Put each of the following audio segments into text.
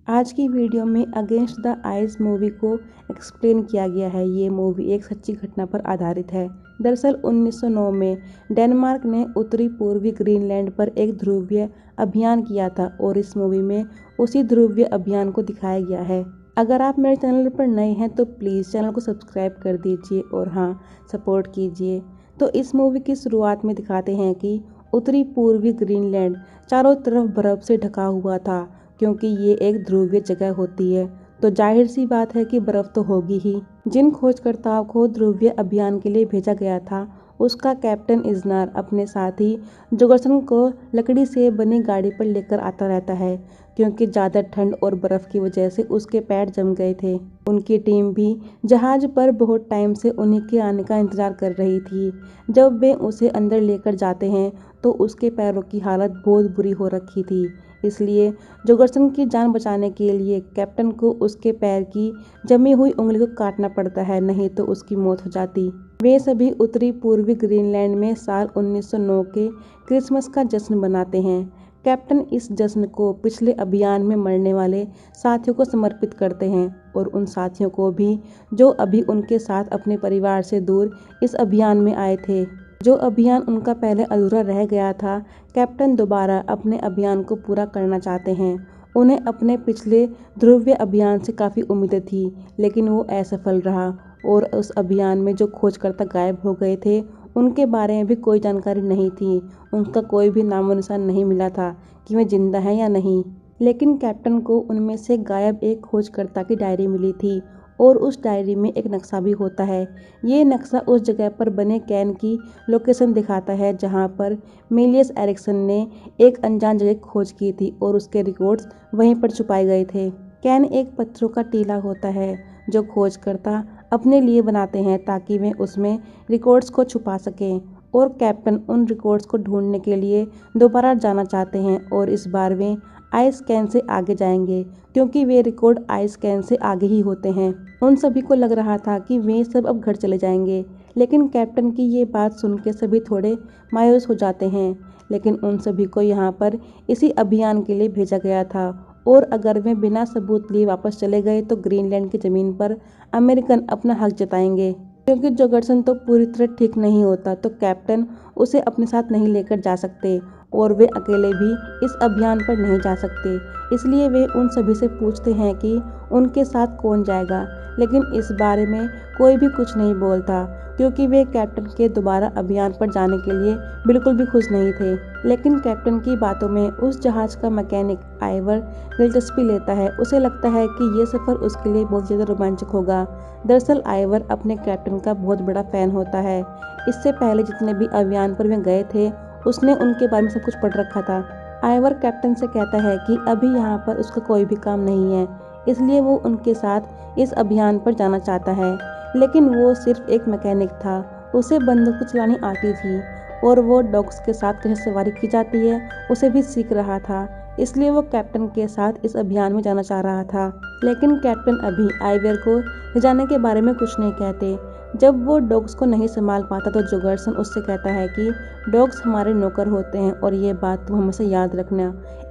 आज की वीडियो में अगेंस्ट द आइस मूवी को एक्सप्लेन किया गया है। ये मूवी एक सच्ची घटना पर आधारित है। दरअसल 1909 में डेनमार्क ने उत्तरी पूर्वी ग्रीनलैंड पर एक ध्रुवीय अभियान किया था और इस मूवी में उसी ध्रुवीय अभियान को दिखाया गया है। अगर आप मेरे चैनल पर नए हैं तो प्लीज़ चैनल को सब्सक्राइब कर दीजिए और हाँ, सपोर्ट कीजिए। तो इस मूवी की शुरुआत में दिखाते हैं कि उत्तरी पूर्वी ग्रीनलैंड चारों तरफ बर्फ से ढका हुआ था। क्योंकि ये एक ध्रुवीय जगह होती है तो जाहिर सी बात है कि बर्फ तो होगी ही। जिन खोजकर्ताओं को ध्रुवीय अभियान के लिए भेजा गया था उसका कैप्टन इज़नार अपने साथी जोगर्सन को लकड़ी से बनी गाड़ी पर लेकर आता रहता है। क्योंकि ज़्यादा ठंड और बर्फ़ की वजह से उसके पैर जम गए थे। उनकी टीम भी जहाज़ पर बहुत टाइम से उन्हीं के आने का इंतज़ार कर रही थी। जब वे उसे अंदर लेकर जाते हैं तो उसके पैरों की हालत बहुत बुरी हो रखी थी। इसलिए जोगर्सन की जान बचाने के लिए कैप्टन को उसके पैर की जमी हुई उंगली को काटना पड़ता है, नहीं तो उसकी मौत हो जाती। वे सभी उत्तरी पूर्वी ग्रीनलैंड में साल 1909 के क्रिसमस का जश्न मनाते हैं। कैप्टन इस जश्न को पिछले अभियान में मरने वाले साथियों को समर्पित करते हैं और उन साथियों को भी जो अभी उनके साथ अपने परिवार से दूर इस अभियान में आए थे। जो अभियान उनका पहले अधूरा रह गया था, कैप्टन दोबारा अपने अभियान को पूरा करना चाहते हैं। उन्हें अपने पिछले ध्रुवीय अभियान से काफ़ी उम्मीदें थी, लेकिन वो असफल रहा और उस अभियान में जो खोजकर्ता गायब हो गए थे उनके बारे में भी कोई जानकारी नहीं थी। उनका कोई भी नामो निशान नहीं मिला था कि वे जिंदा हैं या नहीं। लेकिन कैप्टन को उनमें से गायब एक खोजकर्ता की डायरी मिली थी और उस डायरी में एक नक्शा भी होता है। ये नक्शा उस जगह पर बने कैन की लोकेशन दिखाता है जहां पर मिलियस एरिक्सन ने एक अनजान जगह खोज की थी और उसके रिकॉर्ड्स वहीं पर छुपाए गए थे। कैन एक पत्थरों का टीला होता है जो खोजकर्ता अपने लिए बनाते हैं ताकि वे उसमें रिकॉर्ड्स को छुपा सकें और कैप्टन उन रिकॉर्ड्स को ढूंढने के लिए दोबारा जाना चाहते हैं और इस बार वे आइस कैन से आगे जाएंगे क्योंकि वे रिकॉर्ड आइस कैन से आगे ही होते हैं। उन सभी को लग रहा था कि वे सब अब घर चले जाएंगे, लेकिन कैप्टन की ये बात सुन के सभी थोड़े मायूस हो जाते हैं। लेकिन उन सभी को यहाँ पर इसी अभियान के लिए भेजा गया था और अगर वे बिना सबूत लिए वापस चले गए तो ग्रीनलैंड की ज़मीन पर अमेरिकन अपना हक जताएंगे। क्योंकि जोगर्सन तो पूरी तरह ठीक नहीं होता तो कैप्टन उसे अपने साथ नहीं लेकर जा सकते और वे अकेले भी इस अभियान पर नहीं जा सकते। इसलिए वे उन सभी से पूछते हैं कि उनके साथ कौन जाएगा, लेकिन इस बारे में कोई भी कुछ नहीं बोलता क्योंकि वे कैप्टन के दोबारा अभियान पर जाने के लिए बिल्कुल भी खुश नहीं थे। लेकिन कैप्टन की बातों में उस जहाज़ का मैकेनिक आइवर दिलचस्पी लेता है। उसे लगता है कि ये सफ़र उसके लिए बहुत ज़्यादा रोमांचक होगा। दरअसल आइवर अपने कैप्टन का बहुत बड़ा फ़ैन होता है। इससे पहले जितने भी अभियान पर वे गए थे उसने उनके बारे में सब कुछ पढ़ रखा था। आइवर कैप्टन से कहता है कि अभी यहाँ पर उसका कोई भी काम नहीं है, इसलिए वो उनके साथ इस अभियान पर जाना चाहता है। लेकिन वो सिर्फ एक मैकेनिक था, उसे बंदूक चलानी आती थी और वो डॉग्स के साथ कैसे सवारी की जाती है उसे भी सीख रहा था। इसलिए वो कैप्टन के साथ इस अभियान में जाना चाह रहा था। लेकिन कैप्टन अभी आइवर को ले जाने के बारे में कुछ नहीं कहते। जब वो डॉग्स को नहीं संभाल पाता तो जोगर्सन उससे कहता है कि डॉग्स हमारे नौकर होते हैं और ये बात तुम हमेशा याद रखना।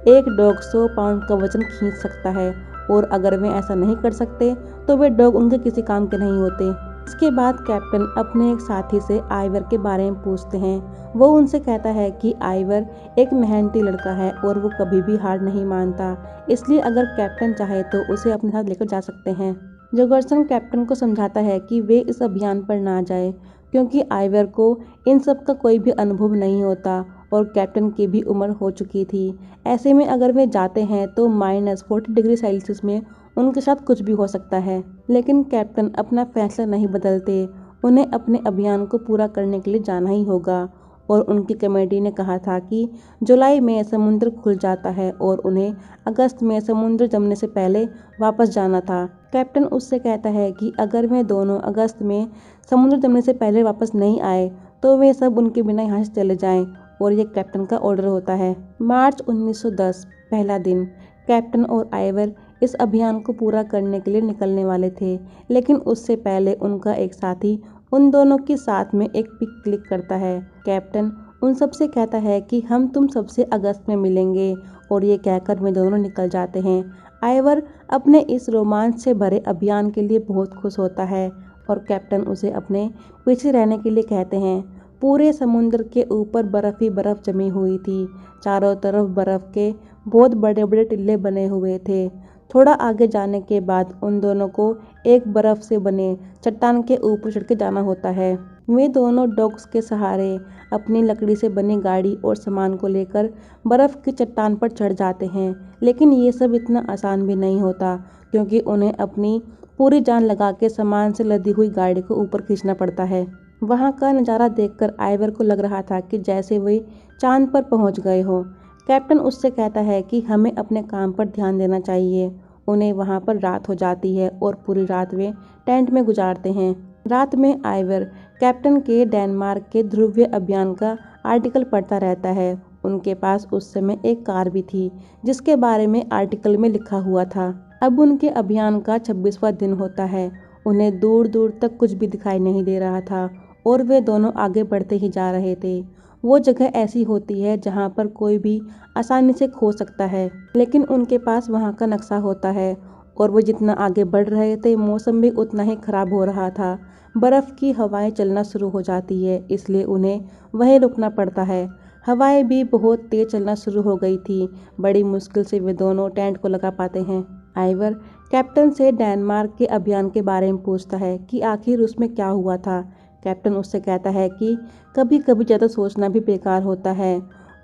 एक डॉग 100 पाउंड का वजन खींच सकता है और अगर वे ऐसा नहीं कर सकते तो वे डॉग उनके किसी काम के नहीं होते। इसके बाद कैप्टन अपने एक साथी से आइवर के बारे में पूछते हैं। वो उनसे कहता है कि आइवर एक मेहनती लड़का है और वो कभी भी हार नहीं मानता, इसलिए अगर कैप्टन चाहे तो उसे अपने साथ लेकर जा सकते हैं। जोगर्सन कैप्टन को समझाता है कि वे इस अभियान पर ना जाए क्योंकि आइवर को इन सब का कोई भी अनुभव नहीं होता और कैप्टन की भी उम्र हो चुकी थी। ऐसे में अगर वे जाते हैं तो -40 डिग्री सेल्सियस में उनके साथ कुछ भी हो सकता है। लेकिन कैप्टन अपना फैसला नहीं बदलते। उन्हें अपने अभियान को पूरा करने के लिए जाना ही होगा और उनकी कमेटी ने कहा था कि जुलाई में समुद्र खुल जाता है और उन्हें अगस्त में समुद्र जमने से पहले वापस जाना था। कैप्टन उससे कहता है कि अगर वे दोनों अगस्त में समुद्र जमने से पहले वापस नहीं आए तो वे सब उनके बिना यहाँ से चले जाएं और ये कैप्टन का ऑर्डर होता है। मार्च 1910 पहला दिन। कैप्टन और आइवर इस अभियान को पूरा करने के लिए निकलने वाले थे, लेकिन उससे पहले उनका एक साथी उन दोनों के साथ में एक पिक क्लिक करता है। कैप्टन उन सब से कहता है कि हम तुम सबसे अगस्त में मिलेंगे और ये कहकर वे दोनों निकल जाते हैं। आइवर अपने इस रोमांच से भरे अभियान के लिए बहुत खुश होता है और कैप्टन उसे अपने पीछे रहने के लिए कहते हैं। पूरे समुद्र के ऊपर बर्फ ही बर्फ जमी हुई थी। चारों तरफ बर्फ के बहुत बड़े बड़े टिल्ले बने हुए थे। थोड़ा आगे जाने के बाद उन दोनों को एक बर्फ से बने चट्टान के ऊपर चढ़ के जाना होता है। वे दोनों डॉग्स के सहारे अपनी लकड़ी से बनी गाड़ी और सामान को लेकर बर्फ की चट्टान पर चढ़ जाते हैं। लेकिन ये सब इतना आसान भी नहीं होता, क्योंकि उन्हें अपनी पूरी जान लगा के सामान से लदी हुई गाड़ी को ऊपर खींचना पड़ता है। वहाँ का नज़ारा देखकर आइवर को लग रहा था कि जैसे वे चांद पर पहुँच गए हो। कैप्टन उससे कहता है कि हमें अपने काम पर ध्यान देना चाहिए। उन्हें वहाँ पर रात हो जाती है और पूरी रात वे टेंट में गुजारते हैं। रात में आइवर कैप्टन के डेनमार्क के ध्रुवीय अभियान का आर्टिकल पढ़ता रहता है। उनके पास उस समय एक कार भी थी जिसके बारे में आर्टिकल में लिखा हुआ था। अब उनके अभियान का 26वां दिन होता है। उन्हें दूर दूर तक कुछ भी दिखाई नहीं दे रहा था और वे दोनों आगे बढ़ते ही जा रहे थे। वो जगह ऐसी होती है जहाँ पर कोई भी आसानी से खो सकता है, लेकिन उनके पास वहाँ का नक्शा होता है। और वो जितना आगे बढ़ रहे थे मौसम भी उतना ही खराब हो रहा था। बर्फ़ की हवाएं चलना शुरू हो जाती है, इसलिए उन्हें वहीं रुकना पड़ता है। हवाएं भी बहुत तेज चलना शुरू हो गई थी। बड़ी मुश्किल से वे दोनों टेंट को लगा पाते हैं। आइवर कैप्टन से डेनमार्क के अभियान के बारे में पूछता है कि आखिर उसमें क्या हुआ था। कैप्टन उससे कहता है कि कभी कभी ज़्यादा सोचना भी बेकार होता है।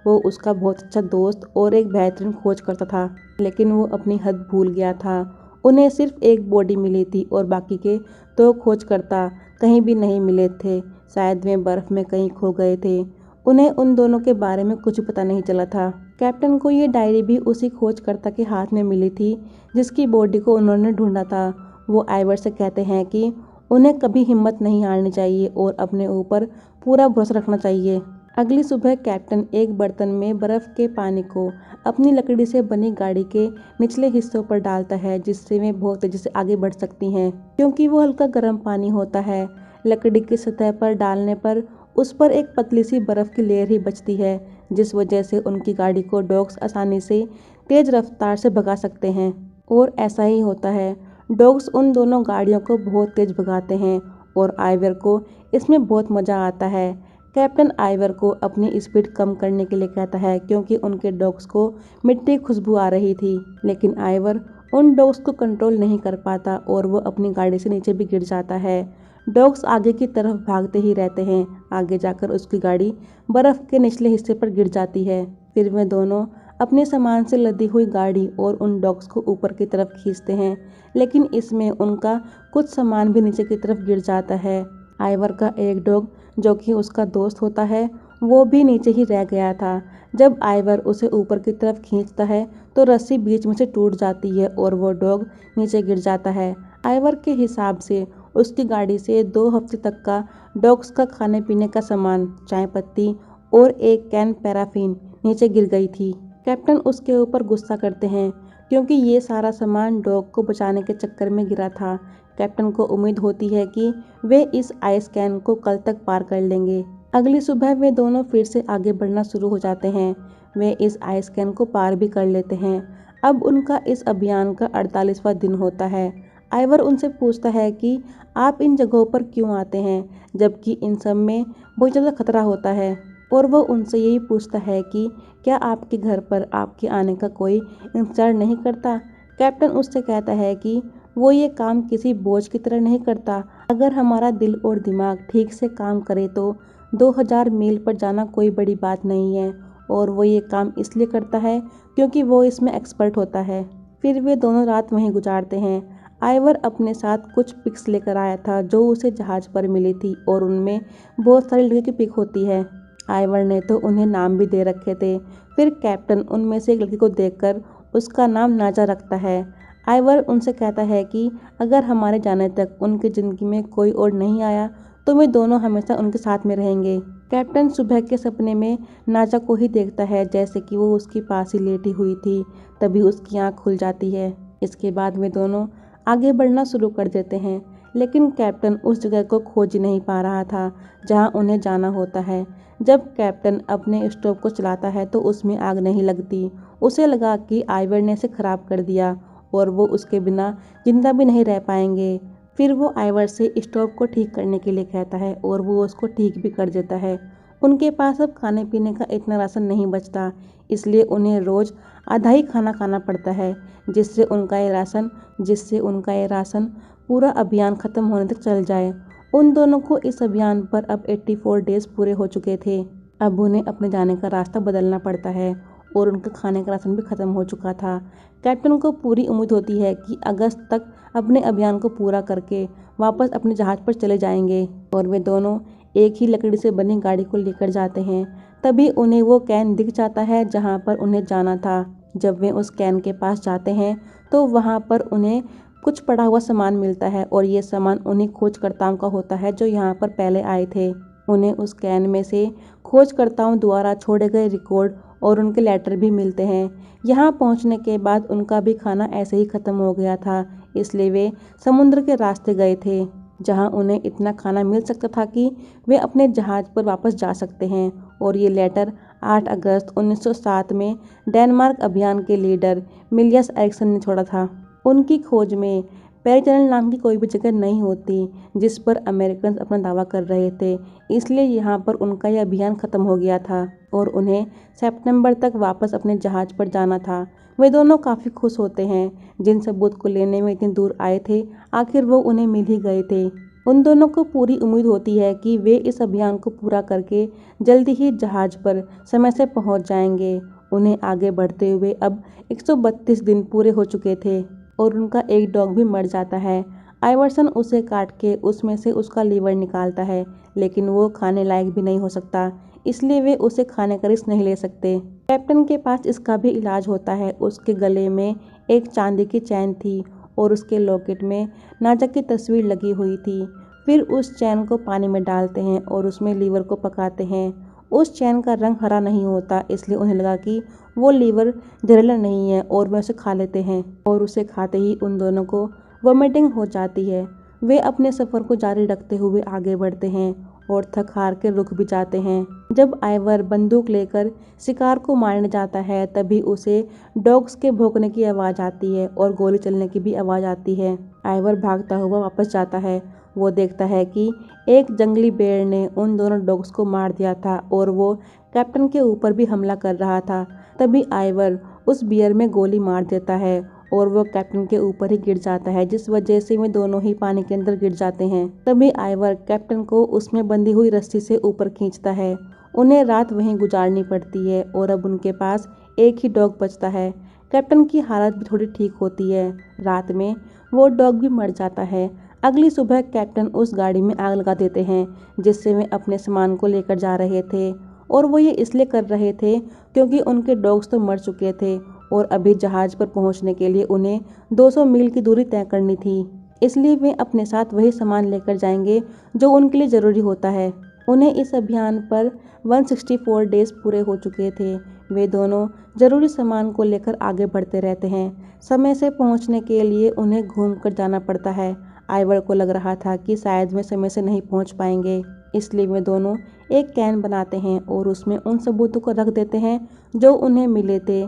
वो उसका बहुत अच्छा दोस्त और एक बेहतरीन खोज करता था, लेकिन वो अपनी हद भूल गया था। उन्हें सिर्फ एक बॉडी मिली थी और बाकी के दो खोजकर्ता कहीं भी नहीं मिले थे। शायद वे बर्फ में कहीं खो गए थे। उन्हें उन दोनों के बारे में कुछ पता नहीं चला था। कैप्टन को ये डायरी भी उसी खोजकर्ता के हाथ में मिली थी जिसकी बॉडी को उन्होंने ढूंढा था। वो आइवर से कहते हैं कि उन्हें कभी हिम्मत नहीं हारनी चाहिए और अपने ऊपर पूरा भरोसा रखना चाहिए। अगली सुबह कैप्टन एक बर्तन में बर्फ के पानी को अपनी लकड़ी से बनी गाड़ी के निचले हिस्सों पर डालता है, जिससे वे बहुत तेजी से आगे बढ़ सकती हैं। क्योंकि वो हल्का गर्म पानी होता है, लकड़ी की सतह पर डालने पर उस पर एक पतली सी बर्फ की लेयर ही बचती है, जिस वजह से उनकी गाड़ी को डॉग्स आसानी से तेज रफ्तार से भगा सकते हैं। और ऐसा ही होता है। डॉग्स उन दोनों गाड़ियों को बहुत तेज भगाते हैं और आइवर को इसमें बहुत मज़ा आता है। कैप्टन आइवर को अपनी स्पीड कम करने के लिए कहता है, क्योंकि उनके डॉग्स को मिट्टी की खुशबू आ रही थी। लेकिन आइवर उन डॉग्स को कंट्रोल नहीं कर पाता और वो अपनी गाड़ी से नीचे भी गिर जाता है। डॉग्स आगे की तरफ भागते ही रहते हैं। आगे जाकर उसकी गाड़ी बर्फ के निचले हिस्से पर गिर जाती है। फिर वे दोनों अपने सामान से लदी हुई गाड़ी और उन डॉग्स को ऊपर की तरफ खींचते हैं, लेकिन इसमें उनका कुछ सामान भी नीचे की तरफ गिर जाता है। आइवर का एक डॉग, जो कि उसका दोस्त होता है, वो भी नीचे ही रह गया था। जब आइवर उसे ऊपर की तरफ खींचता है तो रस्सी बीच में से टूट जाती है और वो डॉग नीचे गिर जाता है। आइवर के हिसाब से उसकी गाड़ी से 2 हफ्ते तक का डॉग्स का खाने पीने का सामान, चाय पत्ती और एक कैन पैराफिन नीचे गिर गई थी। कैप्टन उसके ऊपर गुस्सा करते हैं, क्योंकि ये सारा सामान डॉग को बचाने के चक्कर में गिरा था। कैप्टन को उम्मीद होती है कि वे इस आइस कैन को कल तक पार कर लेंगे। अगली सुबह वे दोनों फिर से आगे बढ़ना शुरू हो जाते हैं। वे इस आइस कैन को पार भी कर लेते हैं। अब उनका इस अभियान का 48वां दिन होता है। आइवर उनसे पूछता है कि आप इन जगहों पर क्यों आते हैं, जबकि इन सब में बहुत ज़्यादा खतरा होता है। और वो उनसे यही पूछता है कि क्या आपके घर पर आपके आने का कोई इंतजार नहीं करता। कैप्टन उससे कहता है कि वो ये काम किसी बोझ की तरह नहीं करता। अगर हमारा दिल और दिमाग ठीक से काम करे तो 2000 मील पर जाना कोई बड़ी बात नहीं है। और वो ये काम इसलिए करता है क्योंकि वो इसमें एक्सपर्ट होता है। फिर वे दोनों रात वहीं गुजारते हैं। आइवर अपने साथ कुछ पिक्स लेकर आया था जो उसे जहाज पर मिली थी और उनमें बहुत सारी लड़कियों की पिक होती है। आइवर ने तो उन्हें नाम भी दे रखे थे। फिर कैप्टन उनमें से एक लड़की को देखकर उसका नाम नाजा रखता है। आइवर उनसे कहता है कि अगर हमारे जाने तक उनकी ज़िंदगी में कोई और नहीं आया तो वे दोनों हमेशा उनके साथ में रहेंगे। कैप्टन सुबह के सपने में नाजा को ही देखता है, जैसे कि वो उसके पास ही लेटी हुई थी। तभी उसकी आँख खुल जाती है। इसके बाद वे दोनों आगे बढ़ना शुरू कर देते हैं, लेकिन कैप्टन उस जगह को खोज ही नहीं पा रहा था जहां उन्हें जाना होता है। जब कैप्टन अपने स्टोव को चलाता है तो उसमें आग नहीं लगती। उसे लगा कि आइवर ने इसे खराब कर दिया और वो उसके बिना जिंदा भी नहीं रह पाएंगे। फिर वो आइवर से स्टोव को ठीक करने के लिए कहता है और वो उसको ठीक भी कर देता है। उनके पास अब खाने पीने का इतना राशन नहीं बचता, इसलिए उन्हें रोज आधा ही खाना खाना पड़ता है, जिससे उनका ये राशन पूरा अभियान खत्म होने तक चल जाए। उन दोनों को इस अभियान पर अब 84 डेज पूरे हो चुके थे। अब उन्हें अपने जाने का रास्ता बदलना पड़ता है और उनका खाने का राशन भी खत्म हो चुका था। कैप्टन को पूरी उम्मीद होती है कि अगस्त तक अपने अभियान को पूरा करके वापस अपने जहाज पर चले जाएंगे और वे दोनों एक ही लकड़ी से बनी गाड़ी को लेकर जाते हैं। तभी उन्हें वो कैन दिख जाता है जहाँ पर उन्हें जाना था। जब वे उस कैन के पास जाते हैं तो वहाँ पर उन्हें कुछ पड़ा हुआ सामान मिलता है और ये सामान उन्हीं खोजकर्ताओं का होता है जो यहाँ पर पहले आए थे। उन्हें उस कैन में से खोजकर्ताओं द्वारा छोड़े गए रिकॉर्ड और उनके लेटर भी मिलते हैं। यहाँ पहुँचने के बाद उनका भी खाना ऐसे ही खत्म हो गया था, इसलिए वे समुद्र के रास्ते गए थे जहाँ उन्हें इतना खाना मिल सकता था कि वे अपने जहाज पर वापस जा सकते हैं। और ये लेटर 8 अगस्त 1907 में डेनमार्क अभियान के लीडर मिलियस एरिक्सन ने छोड़ा था। उनकी खोज में पेरिचैनल नाम की कोई भी जगह नहीं होती जिस पर अमेरिकन अपना दावा कर रहे थे, इसलिए यहाँ पर उनका यह अभियान खत्म हो गया था और उन्हें सितंबर तक वापस अपने जहाज पर जाना था। वे दोनों काफ़ी खुश होते हैं। जिन सबूत को लेने में इतनी दूर आए थे, आखिर वो उन्हें मिल ही गए थे। उन दोनों को पूरी उम्मीद होती है कि वे इस अभियान को पूरा करके जल्दी ही जहाज पर समय से पहुंच जाएंगे। उन्हें आगे बढ़ते हुए अब 132 दिन पूरे हो चुके थे और उनका एक डॉग भी मर जाता है। आइवर्सन उसे काट के उसमें से उसका लीवर निकालता है, लेकिन वो खाने लायक भी नहीं हो सकता, इसलिए वे उसे खाने का रिस्क नहीं ले सकते। कैप्टन के पास इसका भी इलाज होता है। उसके गले में एक चांदी की चैन थी और उसके लॉकेट में नाजक की तस्वीर लगी हुई थी। फिर उस चैन को पानी में डालते हैं और उसमें लीवर को पकाते हैं। उस चैन का रंग हरा नहीं होता, इसलिए उन्हें लगा कि वो लीवर जहरीला नहीं है और वे उसे खा लेते हैं और उसे खाते ही उन दोनों को वॉमिटिंग हो जाती है। वे अपने सफ़र को जारी रखते हुए आगे बढ़ते हैं और थक हार के रुक भी जाते हैं। जब आइवर बंदूक लेकर शिकार को मारने जाता है, तभी उसे डॉग्स के भौंकने की आवाज़ आती है और गोली चलने की भी आवाज़ आती है। आइवर भागता हुआ वापस जाता है। वो देखता है कि एक जंगली बेर ने उन दोनों डॉग्स को मार दिया था और वो कैप्टन के ऊपर भी हमला कर रहा था। तभी आइवर उस बियर में गोली मार देता है और वो कैप्टन के ऊपर ही गिर जाता है, जिस वजह से वे दोनों ही पानी के अंदर गिर जाते हैं। तभी आइवर कैप्टन को उसमें बंधी हुई रस्सी से ऊपर खींचता है। उन्हें रात वहीं गुजारनी पड़ती है और अब उनके पास एक ही डॉग बचता है। कैप्टन की हालत भी थोड़ी ठीक होती है। रात में वो डॉग भी मर जाता है। अगली सुबह कैप्टन उस गाड़ी में आग लगा देते हैं जिससे वे अपने सामान को लेकर जा रहे थे और वो ये इसलिए कर रहे थे क्योंकि उनके डॉग्स तो मर चुके थे और अभी जहाज पर पहुंचने के लिए उन्हें 200 मील की दूरी तय करनी थी, इसलिए वे अपने साथ वही सामान लेकर जाएंगे जो उनके लिए ज़रूरी होता है। उन्हें इस अभियान पर 164 डेज पूरे हो चुके थे। वे दोनों ज़रूरी सामान को लेकर आगे बढ़ते रहते हैं। समय से पहुंचने के लिए उन्हें घूमकर जाना पड़ता है। आइवर को लग रहा था कि शायद वे समय से नहीं पहुंच पाएंगे, इसलिए वे दोनों एक कैन बनाते हैं और उसमें उन सबूतों को रख देते हैं जो उन्हें मिले थे।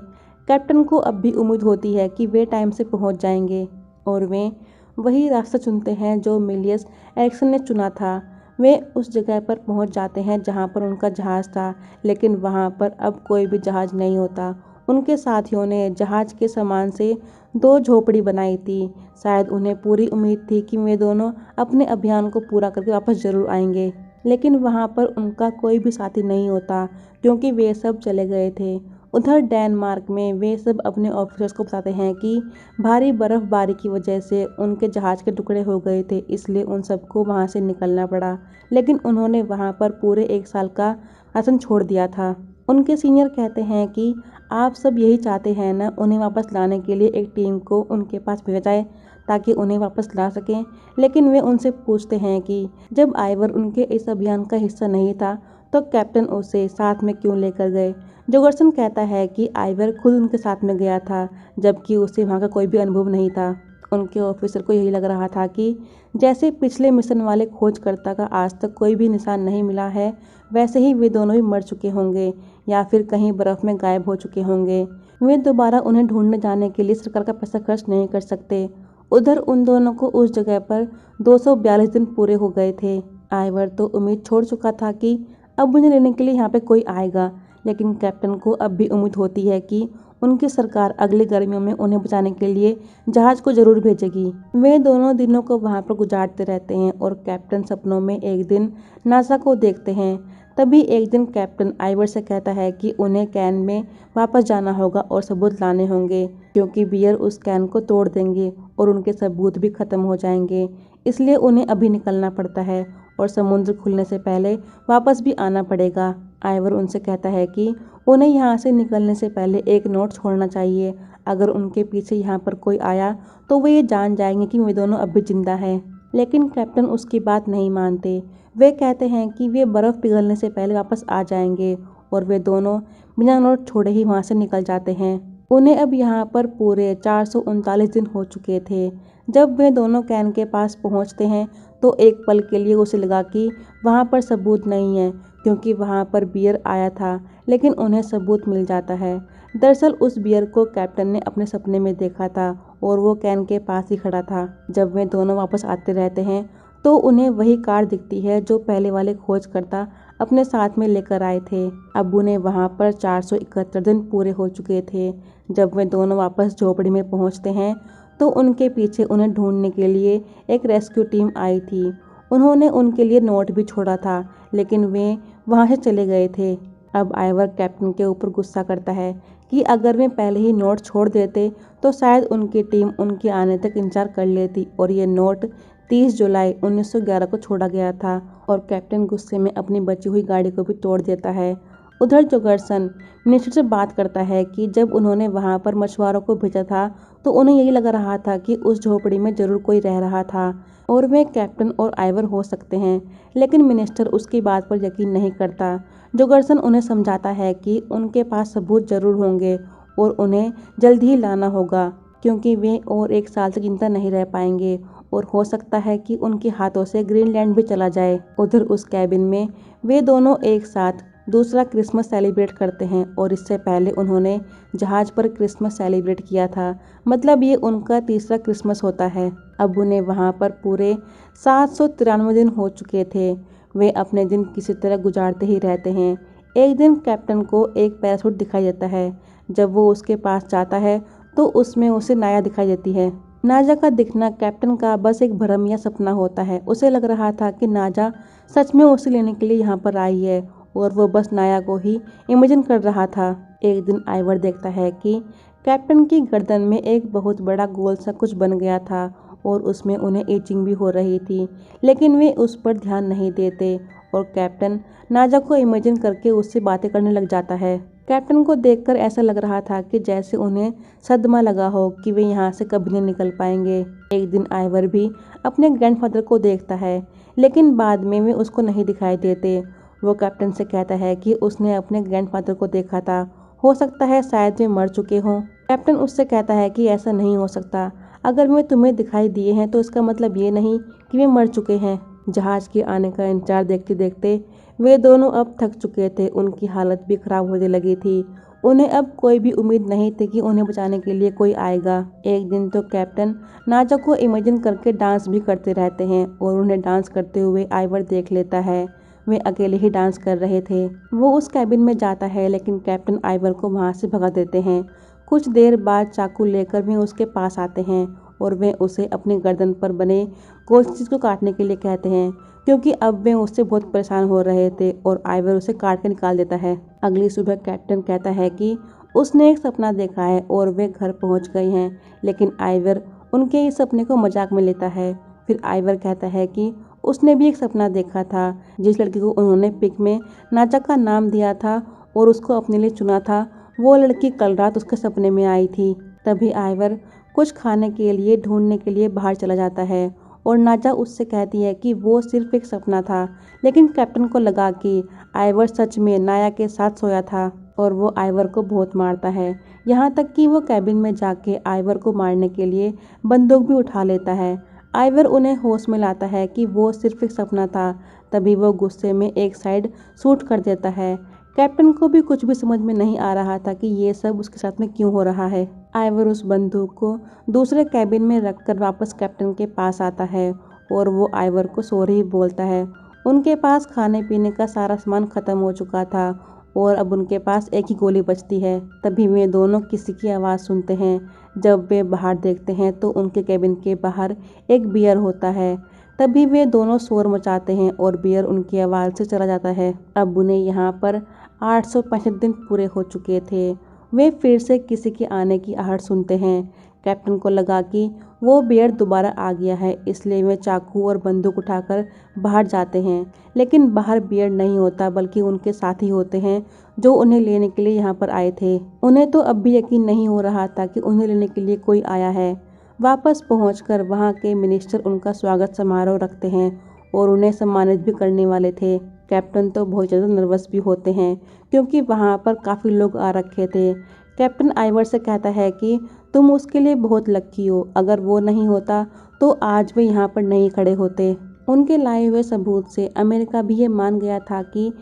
कैप्टन को अब भी उम्मीद होती है कि वे टाइम से पहुंच जाएंगे और वे वही रास्ता चुनते हैं जो मिलियस एरिक्सन ने चुना था। वे उस जगह पर पहुंच जाते हैं जहां पर उनका जहाज़ था, लेकिन वहां पर अब कोई भी जहाज़ नहीं होता। उनके साथियों ने जहाज़ के सामान से 2 झोपड़ी बनाई थी। शायद उन्हें पूरी उम्मीद थी कि वे दोनों अपने अभियान को पूरा करके वापस ज़रूर आएंगे, लेकिन वहां पर उनका कोई भी साथी नहीं होता क्योंकि वे सब चले गए थे। उधर डेनमार्क में वे सब अपने ऑफिसर्स को बताते हैं कि भारी बर्फबारी की वजह से उनके जहाज़ के टुकड़े हो गए थे, इसलिए उन सबको वहां से निकलना पड़ा, लेकिन उन्होंने वहां पर पूरे 1 साल का राशन छोड़ दिया था। उनके सीनियर कहते हैं कि आप सब यही चाहते हैं ना, उन्हें वापस लाने के लिए एक टीम को उनके पास भेजा जाए ताकि उन्हें वापस ला सकें। लेकिन वे उनसे पूछते हैं कि जब आइवर उनके इस अभियान का हिस्सा नहीं था तो कैप्टन उसे साथ में क्यों लेकर गए। जोगर्सन कहता है कि आइवर खुद उनके साथ में गया था, जबकि उसे वहाँ का कोई भी अनुभव नहीं था। उनके ऑफिसर को यही लग रहा था कि जैसे पिछले मिशन वाले खोजकर्ता का आज तक कोई भी निशान नहीं मिला है, वैसे ही वे दोनों भी मर चुके होंगे या फिर कहीं बर्फ में गायब हो चुके होंगे। वे दोबारा उन्हें ढूंढने जाने के लिए सरकार का पैसा खर्च नहीं कर सकते। उधर उन दोनों को उस जगह पर 242 दिन पूरे हो गए थे। आइवर तो उम्मीद छोड़ चुका था कि अब उन्हें लेने के लिए यहाँ पे कोई आएगा, लेकिन कैप्टन को अब भी उम्मीद होती है कि उनकी सरकार अगली गर्मियों में उन्हें बचाने के लिए जहाज को जरूर भेजेगी। वे दोनों दिनों को वहां पर गुजारते रहते हैं और कैप्टन सपनों में एक दिन नासा को देखते हैं। तभी एक दिन कैप्टन आइवर से कहता है कि उन्हें कैन में वापस जाना होगा और सबूत लाने होंगे, क्योंकि बियर उस कैन को तोड़ देंगे और उनके सबूत भी खत्म हो जाएंगे। इसलिए उन्हें अभी निकलना पड़ता है और समुद्र खुलने से पहले वापस भी आना पड़ेगा। आइवर उनसे कहता है कि उन्हें यहाँ से निकलने से पहले एक नोट छोड़ना चाहिए। अगर उनके पीछे यहाँ पर कोई आया तो वे ये जान जाएंगे कि वे दोनों अब भी जिंदा हैं। लेकिन कैप्टन उसकी बात नहीं मानते। वे कहते हैं कि वे बर्फ पिघलने से पहले वापस आ जाएंगे और वे दोनों बिना नोट छोड़े ही वहाँ से निकल जाते हैं। उन्हें अब यहाँ पर पूरे 439 दिन हो चुके थे। जब वे दोनों कैन के पास पहुँचते हैं तो एक पल के लिए उसे लगा कि वहाँ पर सबूत नहीं है, क्योंकि वहाँ पर बियर आया था, लेकिन उन्हें सबूत मिल जाता है। दरअसल उस बियर को कैप्टन ने अपने सपने में देखा था और वो कैन के पास ही खड़ा था। जब वे दोनों वापस आते रहते हैं तो उन्हें वही कार दिखती है जो पहले वाले खोजकर्ता अपने साथ में लेकर आए थे। अब उन्हें वहाँ पर 471 दिन पूरे हो चुके थे। जब वे दोनों वापस झोपड़ी में पहुँचते हैं तो उनके पीछे उन्हें ढूंढने के लिए एक रेस्क्यू टीम आई थी। उन्होंने उनके लिए नोट भी छोड़ा था, लेकिन वे वहाँ से चले गए थे। अब आइवर कैप्टन के ऊपर गुस्सा करता है कि अगर वे पहले ही नोट छोड़ देते तो शायद उनकी टीम उनके आने तक इंतजार कर लेती, और ये नोट 30 जुलाई 1911 को छोड़ा गया था। और कैप्टन गुस्से में अपनी बची हुई गाड़ी को भी तोड़ देता है। उधर जोगर्सन मिनिस्टर से बात करता है कि जब उन्होंने वहां पर मछुआरों को भेजा था तो उन्हें यही लग रहा था कि उस झोपड़ी में जरूर कोई रह रहा था और वे कैप्टन और आइवर हो सकते हैं, लेकिन मिनिस्टर उसकी बात पर यकीन नहीं करता। जोगर्सन उन्हें समझाता है कि उनके पास सबूत जरूर होंगे और उन्हें जल्द ही लाना होगा, क्योंकि वे और एक साल तक जिंदा नहीं रह पाएंगे और हो सकता है कि उनके हाथों से ग्रीनलैंड भी चला जाए। उधर उस कैबिन में वे दोनों एक साथ दूसरा क्रिसमस सेलिब्रेट करते हैं और इससे पहले उन्होंने जहाज पर क्रिसमस सेलिब्रेट किया था, मतलब ये उनका तीसरा क्रिसमस होता है। अब उन्हें वहाँ पर पूरे 793 दिन हो चुके थे। वे अपने दिन किसी तरह गुजारते ही रहते हैं। एक दिन कैप्टन को एक पैराशूट दिखाई देता है। जब वो उसके पास जाता है तो उसमें उसे नाया दिखाई देती है। नाजा का दिखना कैप्टन का बस एक भ्रम या सपना होता है। उसे लग रहा था कि नाजा सच में उसे लेने के लिए यहाँ पर आई है और वो बस नाया को ही इमेजिन कर रहा था। एक दिन आइवर देखता है कि कैप्टन की गर्दन में एक बहुत बड़ा गोल सा कुछ बन गया था और उसमें उन्हें इचिंग भी हो रही थी, लेकिन वे उस पर ध्यान नहीं देते और कैप्टन नाजा को इमेजिन करके उससे बातें करने लग जाता है। कैप्टन को देखकर ऐसा लग रहा था कि जैसे उन्हें सदमा लगा हो कि वे यहाँ से कभी नहीं निकल पाएंगे। एक दिन आइवर भी अपने ग्रैंडफादर को देखता है, लेकिन बाद में वे उसको नहीं दिखाई देते। वो कैप्टन से कहता है कि उसने अपने ग्रैंडफादर को देखा था, हो सकता है शायद वे मर चुके हों। कैप्टन उससे कहता है कि ऐसा नहीं हो सकता, अगर वे तुम्हें दिखाई दिए हैं तो इसका मतलब ये नहीं कि वे मर चुके हैं। जहाज के आने का इंतजार देखते देखते वे दोनों अब थक चुके थे। उनकी हालत भी खराब होने लगी थी। उन्हें अब कोई भी उम्मीद नहीं थी कि उन्हें बचाने के लिए कोई आएगा। एक दिन तो कैप्टन नाजा को इमेजिन करके डांस भी करते रहते हैं और उन्हें डांस करते हुए आइवर देख लेता है। वे अकेले ही डांस कर रहे थे। वो उस कैबिन में जाता है, लेकिन कैप्टन आइवर को वहाँ से भगा देते हैं। कुछ देर बाद चाकू लेकर वे उसके पास आते हैं और वे उसे अपनी गर्दन पर बने गोल चीज को काटने के लिए कहते हैं, क्योंकि अब वे उससे बहुत परेशान हो रहे थे और आइवर उसे काट कर निकाल देता है। अगली सुबह कैप्टन कहता है कि उसने एक सपना देखा है और वे घर पहुंच गए हैं, लेकिन आइवर उनके इस सपने को मजाक में लेता है। फिर आइवर कहता है कि उसने भी एक सपना देखा था। जिस लड़की को उन्होंने पिक में नाजा का नाम दिया था और उसको अपने लिए चुना था, वो लड़की कल रात उसके सपने में आई थी। तभी आइवर कुछ खाने के लिए ढूंढने के लिए बाहर चला जाता है और नाजा उससे कहती है कि वो सिर्फ एक सपना था, लेकिन कैप्टन को लगा कि आइवर सच में नाया के साथ सोया था और वो आइवर को बहुत मारता है, यहाँ तक कि वो कैबिन में जाके आइवर को मारने के लिए बंदूक भी उठा लेता है। आइवर उन्हें होश में लाता है कि वो सिर्फ एक सपना था। तभी वो गुस्से में एक साइड शूट कर देता है। कैप्टन को भी कुछ भी समझ में नहीं आ रहा था कि ये सब उसके साथ में क्यों हो रहा है। आइवर उस बंदूक को दूसरे कैबिन में रखकर वापस कैप्टन के पास आता है और वो आइवर को सॉरी बोलता है। उनके पास खाने पीने का सारा सामान खत्म हो चुका था और अब उनके पास एक ही गोली बचती है। तभी वे दोनों किसी की आवाज़ सुनते हैं। जब वे बाहर देखते हैं तो उनके कैबिन के बाहर एक बियर होता है। तभी वे दोनों शोर मचाते हैं और बियर उनकी आवाज़ से चला जाता है। अब उन्हें यहाँ पर 865 दिन पूरे हो चुके थे। वे फिर से किसी के आने की आहट सुनते हैं। कैप्टन को लगा कि वो बियर दोबारा आ गया है, इसलिए वे चाकू और बंदूक उठाकर बाहर जाते हैं। लेकिन बाहर बियर नहीं होता बल्कि उनके साथी होते हैं जो उन्हें लेने के लिए यहाँ पर आए थे। उन्हें तो अब भी यकीन नहीं हो रहा था कि उन्हें लेने के लिए कोई आया है। वापस पहुंचकर वहां के मिनिस्टर उनका स्वागत समारोह रखते हैं और उन्हें सम्मानित भी करने वाले थे। कैप्टन तो बहुत ज़्यादा नर्वस भी होते हैं क्योंकि वहां पर काफ़ी लोग आ रखे थे। कैप्टन आइवर से कहता है कि तुम उसके लिए बहुत लकी हो, अगर वो नहीं होता तो आज वे यहाँ पर नहीं खड़े होते। उनके लाए हुए सबूत से अमेरिका भी ये मान गया था कि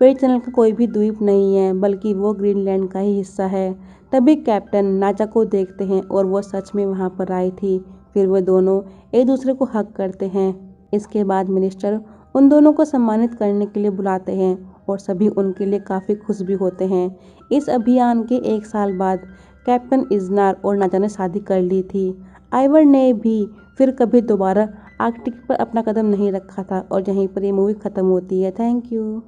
पेड़ चैनल का कोई भी द्वीप नहीं है बल्कि वो ग्रीनलैंड का ही हिस्सा है। तभी कैप्टन नाजा को देखते हैं और वो सच में वहाँ पर आई थी। फिर वो दोनों एक दूसरे को हक करते हैं। इसके बाद मिनिस्टर उन दोनों को सम्मानित करने के लिए बुलाते हैं और सभी उनके लिए काफ़ी खुश भी होते हैं। इस अभियान के 1 साल बाद कैप्टन इज़नार और नाजा ने शादी कर ली थी। आइवर ने भी फिर कभी दोबारा आर्कटिक पर अपना कदम नहीं रखा था और यहीं पर ये मूवी ख़त्म होती है। Thank you.